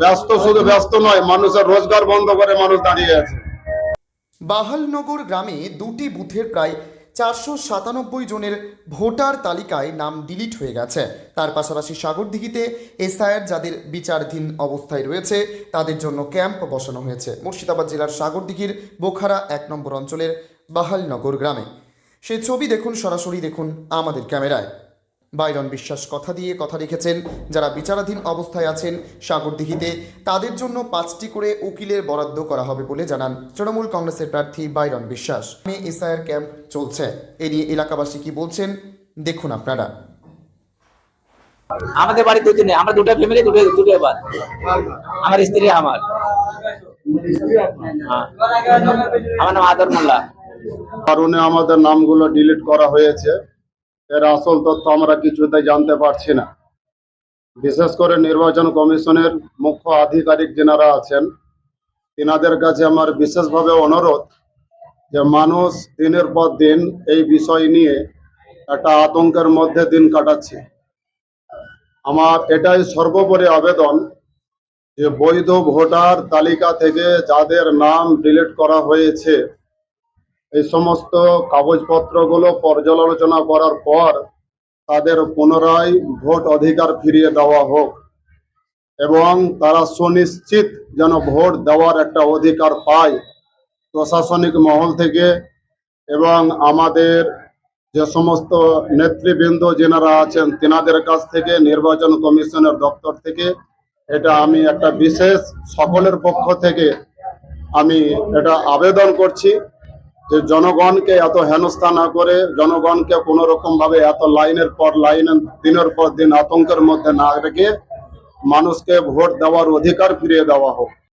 ব্যস্ত, শুধু ব্যস্ত নয়, মানুষের রোজগার বন্ধ করে মানুষ দাঁড়িয়ে আছে। বাহালনগর গ্রামে দুটি বুথের প্রায় 497 জনের ভোটার তালিকায় নাম ডিলিট হয়ে গেছে। তার পাশাপাশি সাগরদিঘিতে এসআইআর যাদের বিচারাধীন অবস্থায় রয়েছে তাদের জন্য ক্যাম্প বসানো হয়েছে মুর্শিদাবাদ জেলার সাগরদিঘির বোখারা 1 নম্বর অঞ্চলের বাহালনগর গ্রামে। সেই ছবি দেখুন, সরাসরি দেখুন আমাদের ক্যামেরায়। বাইরন বিশ্বাস কথা দিয়ে কথা রেখেছেন, যারা বিচারাধীন অবস্থায় আছেন সাগরদিঘিতে তাদের জন্য 5টি করে উকিলের বরাদ্দ করা হবে বলে জানান তৃণমূল কংগ্রেসের প্রার্থী বাইরন বিশ্বাস। এসআইআর ক্যাম্প চলছে, এ নিয়ে এলাকাবাসী কি বলছেন দেখুন আপনারা। আমাদের বাড়ি দুদিনে, আমরা দুটো ফ্যামিলি, দুটো বাদ, আমার স্ত্রী, আমার আমার নাম আদর মোল্লা। কারণে আমাদের নামগুলো ডিলিট করা হয়েছে, এর আসল তথ্য আমরা কিছুতেই জানতে পারছি না। বিশেষ করে নির্বাচন কমিশনের মুখ্য আধিকারিক যারা আছেন তিনাদের কাছে আমার বিশেষভাবে অনুরোধ যে মানুষ দিনের পর দিন এই বিষয় নিয়ে একটা আতঙ্কের মধ্যে দিন কাটাচ্ছে। আমার এটাই সর্বোপরি আবেদন যে বৈধ ভোটার তালিকা থেকে যাদের নাম ডিলিট করা হয়েছে এই সমস্ত কাগজপত্রগুলো পর্যালোচনা করার পর তাদের পুনরায় ভোট অধিকার ফিরিয়ে দেওয়া হোক এবং তারা সুনিশ্চিত যেন ভোট দেওয়ার একটা অধিকার পায় প্রশাসনিক মহল থেকে এবং আমাদের যে সমস্ত নেতৃবৃন্দ যেনারা আছেন তেনাদের কাছ থেকে, নির্বাচন কমিশনের দপ্তর থেকে। এটা আমি একটা বিশেষ সকলের পক্ষ থেকে আমি এটা আবেদন করছি যে জনগণকে এত হেনস্থা না করে, জনগণকে কোনো রকম ভাবে এত লাইনের পর লাইন দিনের পর দিন আতঙ্কের মধ্যে না রেখে মানুষকে ভোট দেওয়ার অধিকার ফিরিয়ে দেওয়া হোক।